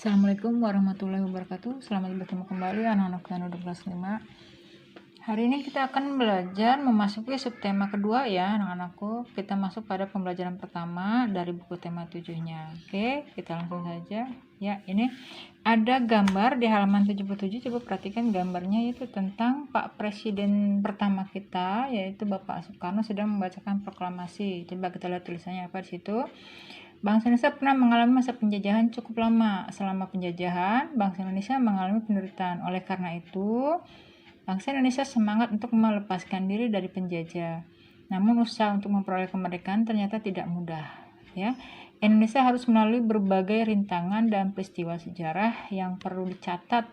Assalamualaikum warahmatullahi wabarakatuh. Selamat bertemu kembali anak-anak Tanur kelas 5. Hari ini kita akan belajar memasuki subtema kedua ya anak-anakku. Kita masuk pada pembelajaran pertama dari buku tema 7-nya. Oke, kita langsung saja. Ya, ini ada gambar di halaman 77. Coba perhatikan gambarnya, itu tentang Pak Presiden pertama kita, yaitu Bapak Soekarno sedang membacakan proklamasi. Coba kita lihat tulisannya apa di situ. Bangsa Indonesia pernah mengalami masa penjajahan cukup lama. Selama penjajahan, bangsa Indonesia mengalami penderitaan. Oleh karena itu, bangsa Indonesia semangat untuk melepaskan diri dari penjajah. Namun usaha untuk memperoleh kemerdekaan ternyata tidak mudah. Ya, Indonesia harus melalui berbagai rintangan dan peristiwa sejarah yang perlu dicatat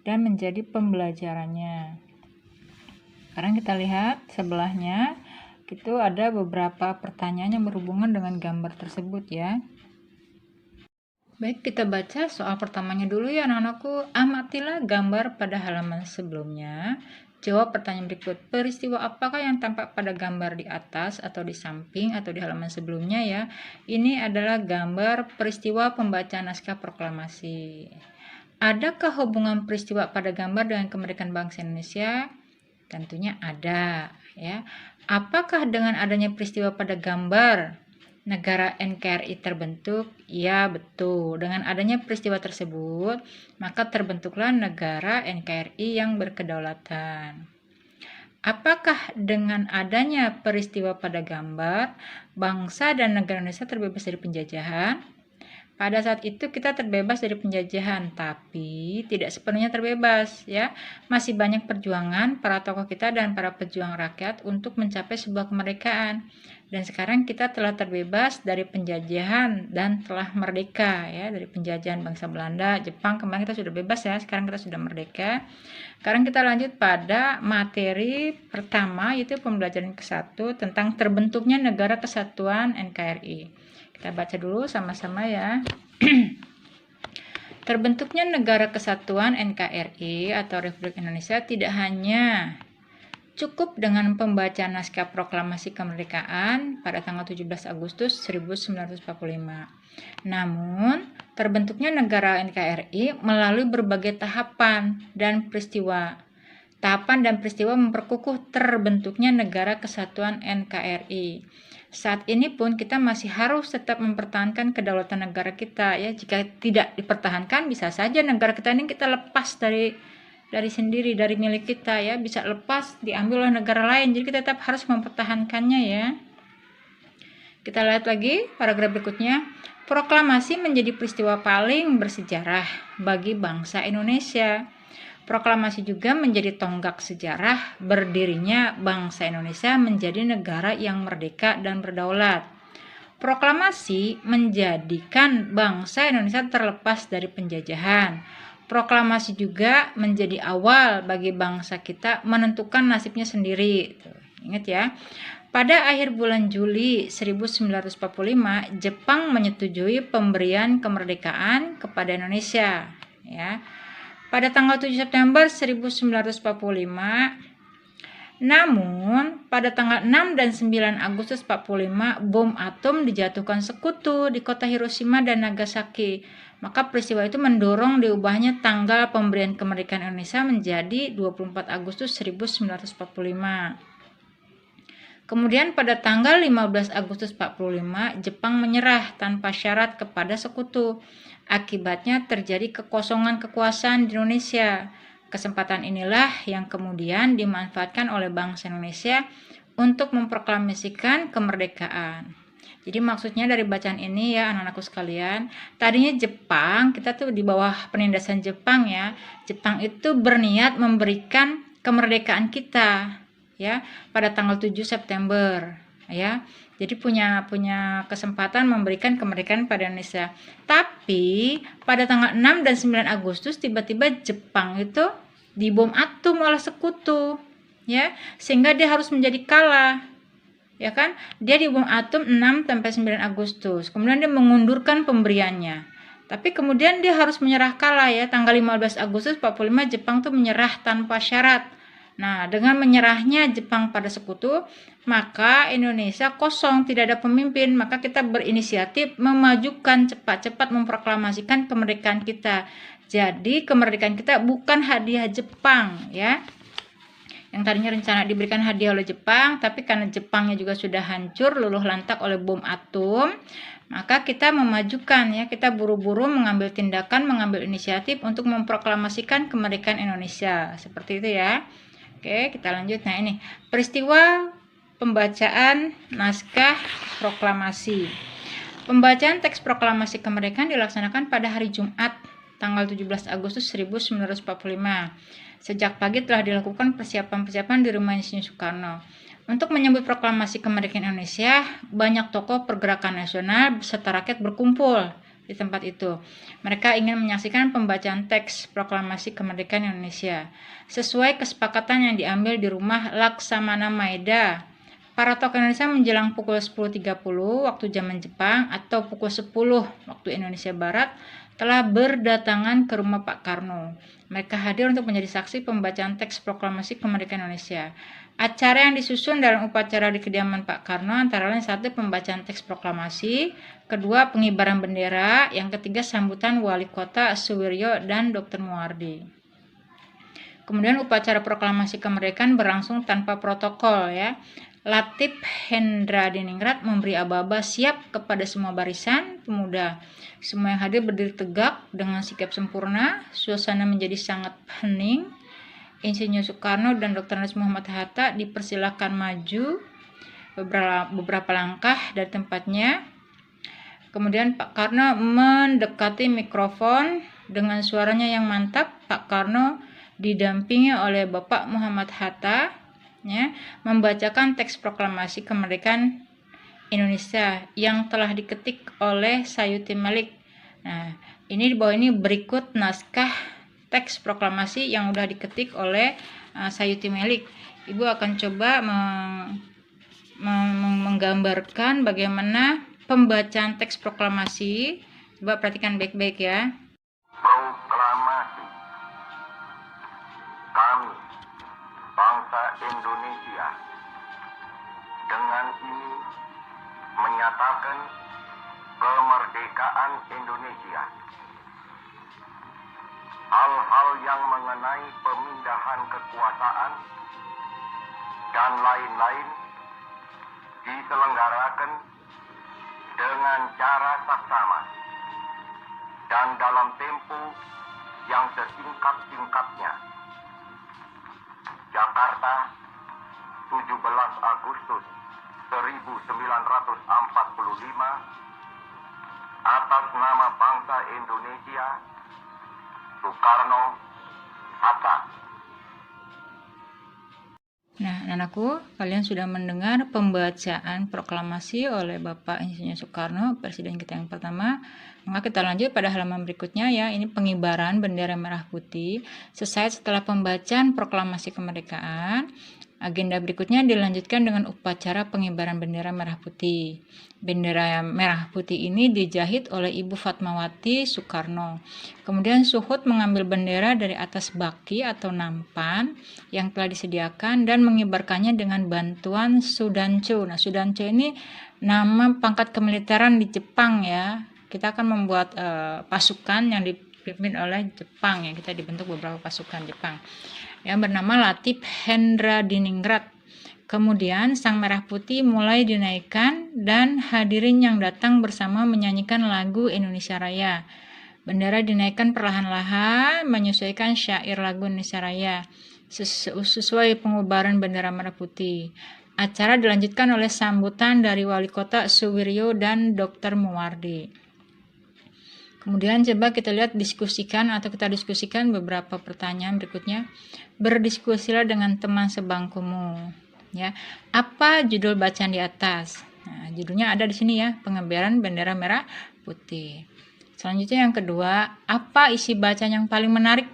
dan menjadi pembelajarannya. Sekarang kita lihat sebelahnya. Itu ada beberapa pertanyaan yang berhubungan dengan gambar tersebut ya. Baik, kita baca soal pertamanya dulu ya anak-anakku. Amatilah gambar pada halaman sebelumnya. Jawab pertanyaan berikut. Peristiwa apakah yang tampak pada gambar di atas atau di samping atau di halaman sebelumnya ya? Ini adalah gambar peristiwa pembacaan naskah proklamasi. Adakah hubungan peristiwa pada gambar dengan kemerdekaan bangsa Indonesia? Tentunya ada ya. Apakah dengan adanya peristiwa pada gambar negara NKRI terbentuk? Ya, betul. Dengan adanya peristiwa tersebut, maka terbentuklah negara NKRI yang berkedaulatan. Apakah dengan adanya peristiwa pada gambar, bangsa dan negara Indonesia terbebas dari penjajahan? Pada saat itu kita terbebas dari penjajahan, tapi tidak sepenuhnya terbebas ya. Masih banyak perjuangan para tokoh kita dan para pejuang rakyat untuk mencapai sebuah kemerdekaan. Dan sekarang kita telah terbebas dari penjajahan dan telah merdeka ya, dari penjajahan bangsa Belanda, Jepang. Kemarin kita sudah bebas ya, sekarang kita sudah merdeka. Sekarang kita lanjut pada materi pertama, yaitu pembelajaran ke-1 tentang terbentuknya Negara Kesatuan NKRI. Kita baca dulu sama-sama ya. Terbentuknya Negara Kesatuan NKRI atau Republik Indonesia tidak hanya cukup dengan pembacaan naskah proklamasi kemerdekaan pada tanggal 17 Agustus 1945. Namun, terbentuknya negara NKRI melalui berbagai tahapan dan peristiwa. Tahapan dan peristiwa memperkukuh terbentuknya Negara Kesatuan NKRI. Saat ini pun kita masih harus tetap mempertahankan kedaulatan negara kita ya. Jika tidak dipertahankan, bisa saja negara kita ini kita lepas dari sendiri, dari milik kita ya, bisa lepas diambil oleh negara lain. Jadi kita tetap harus mempertahankannya ya. Kita lihat lagi paragraf berikutnya. Proklamasi menjadi peristiwa paling bersejarah bagi bangsa Indonesia. Proklamasi juga menjadi tonggak sejarah berdirinya bangsa Indonesia menjadi negara yang merdeka dan berdaulat. Proklamasi menjadikan bangsa Indonesia terlepas dari penjajahan. Proklamasi juga menjadi awal bagi bangsa kita menentukan nasibnya sendiri. Ingat ya. Pada akhir bulan Juli 1945, Jepang menyetujui pemberian kemerdekaan kepada Indonesia ya. Pada tanggal 7 September 1945, namun pada tanggal 6 dan 9 Agustus 45, bom atom dijatuhkan sekutu di kota Hiroshima dan Nagasaki. Maka peristiwa itu mendorong diubahnya tanggal pemberian kemerdekaan Indonesia menjadi 24 Agustus 1945. Kemudian pada tanggal 15 Agustus 45, Jepang menyerah tanpa syarat kepada sekutu. Akibatnya terjadi kekosongan kekuasaan di Indonesia. Kesempatan inilah yang kemudian dimanfaatkan oleh bangsa Indonesia untuk memproklamasikan kemerdekaan. Jadi maksudnya dari bacaan ini ya anak-anakku sekalian, tadinya Jepang, kita tuh di bawah penindasan Jepang ya. Jepang itu berniat memberikan kemerdekaan kita ya pada tanggal 7 September ya. Jadi punya kesempatan memberikan kemerdekaan pada Indonesia. Tapi pada tanggal 6 dan 9 Agustus tiba-tiba Jepang itu dibom atom oleh sekutu ya, sehingga dia harus menjadi kalah. Ya kan? Dia dibom atom 6 sampai 9 Agustus. Kemudian dia mengundurkan pemberiannya. Tapi kemudian dia harus menyerah kalah ya. Tanggal 15 Agustus 45 Jepang tuh menyerah tanpa syarat Nah, dengan menyerahnya Jepang pada sekutu, maka Indonesia kosong, tidak ada pemimpin. Maka kita berinisiatif memajukan cepat-cepat memproklamasikan kemerdekaan kita. Jadi kemerdekaan kita bukan hadiah Jepang, ya. Yang tadinya rencana diberikan hadiah oleh Jepang, tapi karena Jepangnya juga sudah hancur, luluh lantak oleh bom atom, maka kita memajukan, ya, kita buru-buru mengambil tindakan, mengambil inisiatif untuk memproklamasikan kemerdekaan Indonesia. Seperti itu, ya. Oke, kita lanjut. Nah, ini peristiwa pembacaan naskah proklamasi. Pembacaan teks proklamasi kemerdekaan dilaksanakan pada hari Jumat, tanggal 17 Agustus 1945. Sejak pagi telah dilakukan persiapan-persiapan di Rumah Insinyur Soekarno. Untuk menyambut proklamasi kemerdekaan Indonesia, banyak tokoh pergerakan nasional beserta rakyat berkumpul di tempat itu. Mereka ingin menyaksikan pembacaan teks proklamasi kemerdekaan Indonesia. Sesuai kesepakatan yang diambil di rumah Laksamana Maeda, para tokoh Indonesia menjelang pukul 10.30 waktu zaman Jepang atau pukul 10 waktu Indonesia Barat telah berdatangan ke rumah Pak Karno. Mereka hadir untuk menjadi saksi pembacaan teks proklamasi kemerdekaan Indonesia. Acara yang disusun dalam upacara di kediaman Pak Karno antara lain satu pembacaan teks proklamasi, kedua pengibaran bendera, yang ketiga sambutan Wali Kota Suwiryo dan Dr. Muwardi. Kemudian upacara proklamasi kemerdekaan berlangsung tanpa protokol, ya. Latif Hendra Diningrat memberi aba-aba siap kepada semua barisan pemuda. Semua yang hadir berdiri tegak dengan sikap sempurna. Suasana menjadi sangat hening. Insinyur Soekarno dan Dr. Andes Muhammad Hatta dipersilakan maju beberapa langkah dari tempatnya. Kemudian Pak Karno mendekati mikrofon dengan suaranya yang mantap. Pak Karno didampingi oleh Bapak Muhammad Hatta, ya, membacakan teks proklamasi kemerdekaan Indonesia yang telah diketik oleh Sayuti Malik. Nah, ini di bawah ini berikut naskah teks proklamasi yang sudah diketik oleh Sayuti Malik. Ibu akan coba menggambarkan bagaimana pembacaan teks proklamasi. Coba perhatikan baik-baik, ya. Proklamasi. Kami, bangsa Indonesia, dengan ini menyatakan kemerdekaan Indonesia. Hal-hal yang mengenai pemindahan kekuasaan dan lain-lain diselenggarakan dengan cara saksama dan dalam tempo yang sesingkat-singkatnya. Jakarta, 17 Agustus 1945, atas nama bangsa Indonesia, Soekarno Hatta. Nah, anakku, kalian sudah mendengar pembacaan proklamasi oleh Bapak Insinyur Soekarno, Presiden kita yang pertama. Maka kita lanjut pada halaman berikutnya, ya. Ini pengibaran bendera merah putih. Sesaat setelah pembacaan proklamasi kemerdekaan, agenda berikutnya dilanjutkan dengan upacara pengibaran bendera merah putih. Bendera merah putih ini dijahit oleh Ibu Fatmawati Soekarno. Kemudian Suhut mengambil bendera dari atas baki atau nampan yang telah disediakan dan mengibarkannya dengan bantuan Sudancho. Nah, Sudancho ini nama pangkat kemiliteran di Jepang, ya. Kita akan membuat pasukan yang dipimpin oleh Jepang, ya. Kita dibentuk beberapa pasukan Jepang yang bernama Latif Hendra Diningrat. Kemudian sang merah putih mulai dinaikkan dan hadirin yang datang bersama menyanyikan lagu Indonesia Raya. Bendera dinaikkan perlahan-lahan menyesuaikan syair lagu Indonesia Raya sesuai pengibaran bendera merah putih. Acara dilanjutkan oleh sambutan dari Wali Kota Suwiryo dan Dr. Muwardi. Kemudian coba kita lihat kita diskusikan beberapa pertanyaan berikutnya. Berdiskusilah dengan teman sebangkumu. Ya, apa judul bacaan di atas? Nah, judulnya ada di sini, ya, pengibaran bendera merah putih. Selanjutnya yang kedua, apa isi bacaan yang paling menarik?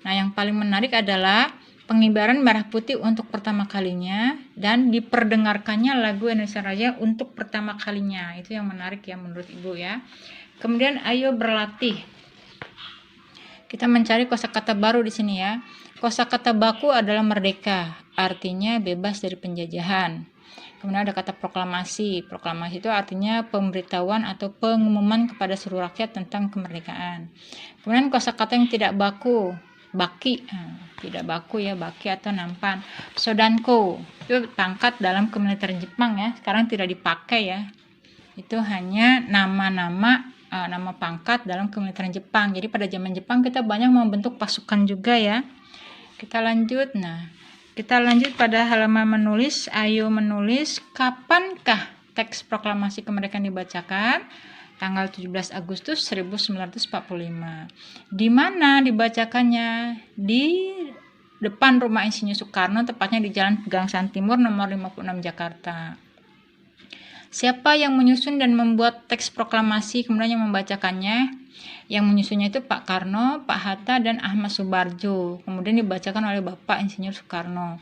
Nah, yang paling menarik adalah pengibaran merah putih untuk pertama kalinya dan diperdengarkannya lagu Indonesia Raya untuk pertama kalinya. Itu yang menarik, ya, menurut Ibu, ya. Kemudian ayo berlatih. Kita mencari kosakata baru di sini ya. Kosakata baku adalah merdeka, artinya bebas dari penjajahan. Kemudian ada kata proklamasi. Proklamasi itu artinya pemberitahuan atau pengumuman kepada seluruh rakyat tentang kemerdekaan. Kemudian kosakata yang tidak baku, baki. Tidak baku ya, baki atau nampan. Sodanko, itu pangkat dalam kemiliteran Jepang ya. Sekarang tidak dipakai ya. Itu hanya nama pangkat dalam kemiliteran Jepang. Jadi pada zaman Jepang kita banyak membentuk pasukan juga ya. Kita lanjut. Kita lanjut pada halaman menulis. Ayo menulis, kapankah teks proklamasi kemerdekaan dibacakan? Tanggal 17 Agustus 1945. Di mana dibacakannya? Di depan rumah Insinyur Soekarno, tepatnya di Jalan Pegangsaan Timur nomor 56 Jakarta. Siapa yang menyusun dan membuat teks proklamasi kemudian yang membacakannya? Yang menyusunnya itu Pak Karno, Pak Hatta, dan Ahmad Subarjo. Kemudian dibacakan oleh Bapak Insinyur Soekarno.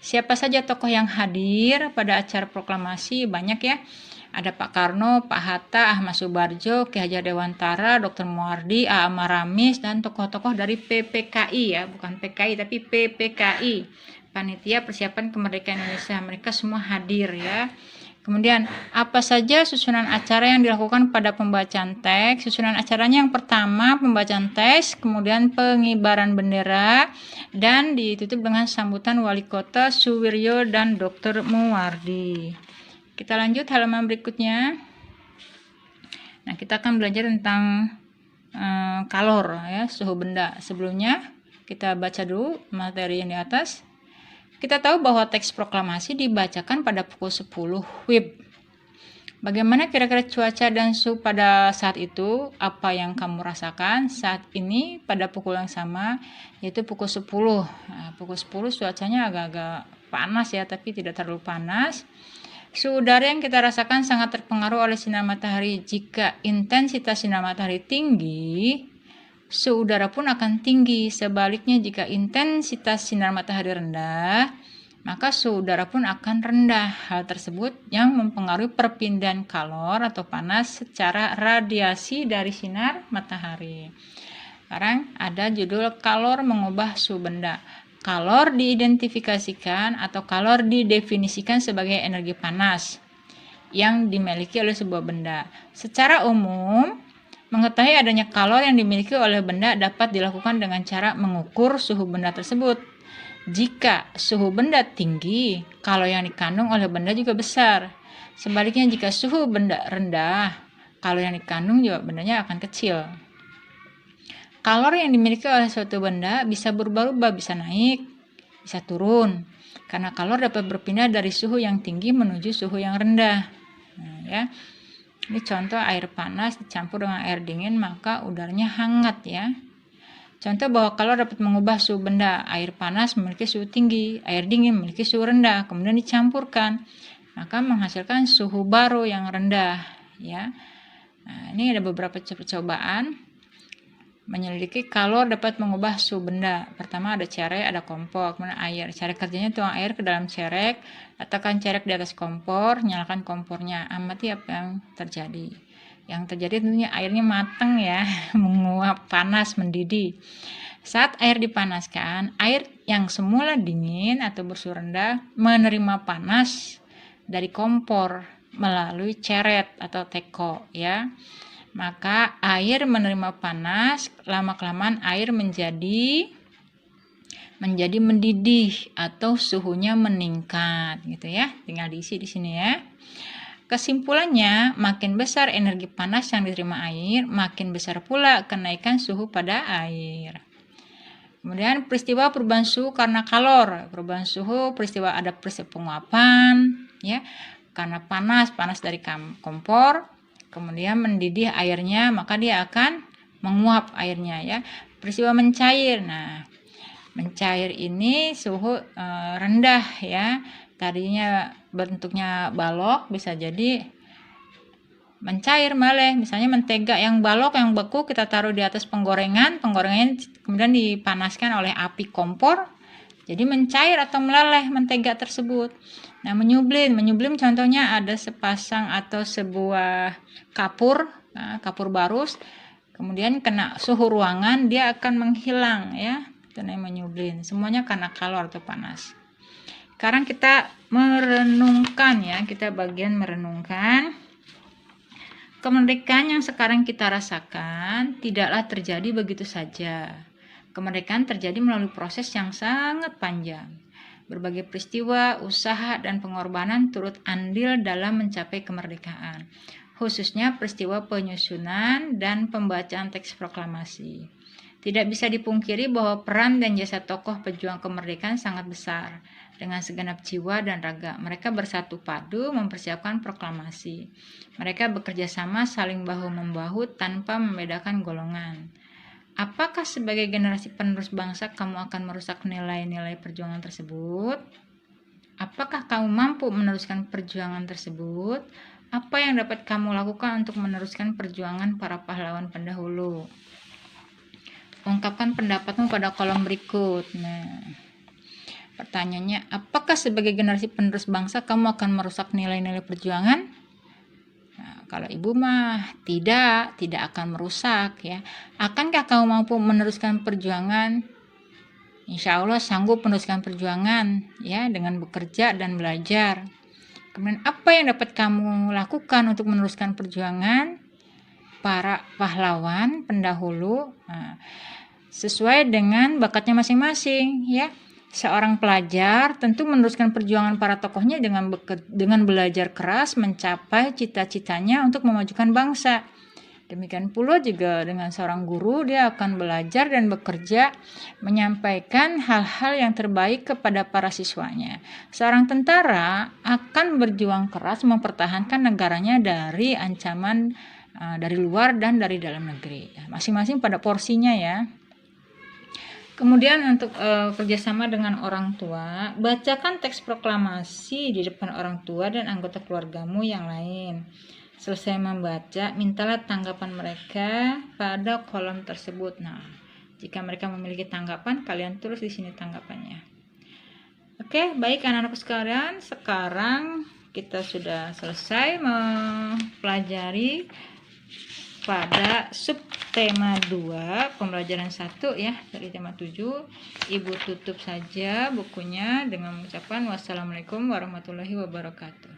Siapa saja tokoh yang hadir pada acara proklamasi? Banyak ya. Ada Pak Karno, Pak Hatta, Ahmad Subarjo, Ki Hajar Dewantara, Dr. Muwardi, A. Maramis, dan tokoh-tokoh dari PPKI ya. Bukan PKI tapi PPKI. Panitia Persiapan Kemerdekaan Indonesia. Mereka semua hadir ya. Kemudian, apa saja susunan acara yang dilakukan pada pembacaan teks? Susunan acaranya yang pertama, pembacaan teks, kemudian pengibaran bendera, dan ditutup dengan sambutan Wali Kota Suwiryo dan Dr. Muwardi. Kita lanjut halaman berikutnya. Nah, kita akan belajar tentang kalor, ya, suhu benda. Sebelumnya, kita baca dulu materi yang di atas. Kita tahu bahwa teks proklamasi dibacakan pada pukul 10 WIB. Bagaimana kira-kira cuaca dan suhu pada saat itu? Apa yang kamu rasakan saat ini pada pukul yang sama, yaitu pukul 10. Nah, pukul 10 cuacanya agak-agak panas ya, tapi tidak terlalu panas. Suhu udara yang kita rasakan sangat terpengaruh oleh sinar matahari. Jika intensitas sinar matahari tinggi, suhu udara pun akan tinggi. Sebaliknya, jika intensitas sinar matahari rendah, maka suhu udara pun akan rendah. Hal tersebut yang mempengaruhi perpindahan kalor atau panas secara radiasi dari sinar matahari. Sekarang ada judul kalor mengubah suhu benda. Kalor diidentifikasikan atau kalor didefinisikan sebagai energi panas yang dimiliki oleh sebuah benda. Secara umum, mengetahui adanya kalor yang dimiliki oleh benda dapat dilakukan dengan cara mengukur suhu benda tersebut. Jika suhu benda tinggi, kalor yang dikandung oleh benda juga besar. Sebaliknya, jika suhu benda rendah, kalor yang dikandung juga bendanya akan kecil. Kalor yang dimiliki oleh suatu benda bisa berubah-ubah, bisa naik, bisa turun. Karena kalor dapat berpindah dari suhu yang tinggi menuju suhu yang rendah. Nah, ya. Ini contoh air panas dicampur dengan air dingin, maka udaranya hangat ya. Contoh bahwa kalor dapat mengubah suhu benda. Air panas memiliki suhu tinggi, air dingin memiliki suhu rendah, kemudian dicampurkan, maka menghasilkan suhu baru yang rendah ya. Nah, ini ada beberapa percobaan menyelidiki kalor dapat mengubah suhu benda. Pertama ada cerek, ada kompor, kemudian air. Cara kerjanya tuang air ke dalam cerek, letakkan cerek di atas kompor, nyalakan kompornya, amati apa yang terjadi. Yang terjadi tentunya airnya matang ya, menguap, panas, mendidih. Saat air dipanaskan, air yang semula dingin atau bersuhu rendah menerima panas dari kompor melalui ceret atau teko ya. Maka air menerima panas, lama-kelamaan air menjadi mendidih atau suhunya meningkat gitu ya. Tinggal diisi di sini ya. Kesimpulannya, makin besar energi panas yang diterima air, makin besar pula kenaikan suhu pada air. Kemudian peristiwa perubahan suhu karena kalor. Perubahan suhu, peristiwa penguapan ya. Karena panas dari kompor, kemudian mendidih airnya, maka dia akan menguap airnya ya. Peristiwa mencair. Nah, mencair ini suhu rendah ya. Tadinya bentuknya balok, bisa jadi mencair malah. Misalnya mentega yang balok, yang beku kita taruh di atas penggorengan kemudian dipanaskan oleh api kompor, jadi mencair atau meleleh mentega tersebut. Nah, menyublim contohnya ada sepasang atau sebuah kapur barus, Kemudian kena suhu ruangan dia akan menghilang ya. Itu namanya nyublin. Semuanya karena kalor atau panas. Sekarang kita merenungkan ya, kita bagian merenungkan. Kemerdekaan yang sekarang kita rasakan tidaklah terjadi begitu saja. Kemerdekaan terjadi melalui proses yang sangat panjang. Berbagai peristiwa, usaha, dan pengorbanan turut andil dalam mencapai kemerdekaan, khususnya peristiwa penyusunan dan pembacaan teks proklamasi. Tidak bisa dipungkiri bahwa peran dan jasa tokoh pejuang kemerdekaan sangat besar. Dengan segenap jiwa dan raga, mereka bersatu padu mempersiapkan proklamasi. Mereka bekerja sama saling bahu-membahu tanpa membedakan golongan. Apakah sebagai generasi penerus bangsa kamu akan merusak nilai-nilai perjuangan tersebut? Apakah kamu mampu meneruskan perjuangan tersebut? Apa yang dapat kamu lakukan untuk meneruskan perjuangan para pahlawan pendahulu? Ungkapkan pendapatmu pada kolom berikut. Nah, pertanyaannya, apakah sebagai generasi penerus bangsa kamu akan merusak nilai-nilai perjuangan? Nah, kalau ibu mah tidak akan merusak ya. Akankah kamu mampu meneruskan perjuangan? Insya Allah sanggup meneruskan perjuangan ya dengan bekerja dan belajar. Kemudian apa yang dapat kamu lakukan untuk meneruskan perjuangan para pahlawan pendahulu? Nah, sesuai dengan bakatnya masing-masing ya. Seorang pelajar tentu meneruskan perjuangan para tokohnya dengan belajar keras mencapai cita-citanya untuk memajukan bangsa. Demikian pula juga dengan seorang guru, dia akan belajar dan bekerja menyampaikan hal-hal yang terbaik kepada para siswanya. Seorang tentara akan berjuang keras mempertahankan negaranya dari ancaman dari luar dan dari dalam negeri. Masing-masing pada porsinya ya. Kemudian untuk kerjasama dengan orang tua, bacakan teks proklamasi di depan orang tua dan anggota keluargamu yang lain. Selesai membaca, mintalah tanggapan mereka pada kolom tersebut. Nah, jika mereka memiliki tanggapan, kalian tulis di sini tanggapannya. Oke, baik anak-anakku sekalian, sekarang kita sudah selesai mempelajari pada subtema 2 pembelajaran 1 ya dari tema 7. Ibu tutup saja bukunya dengan mengucapkan wassalamualaikum warahmatullahi wabarakatuh.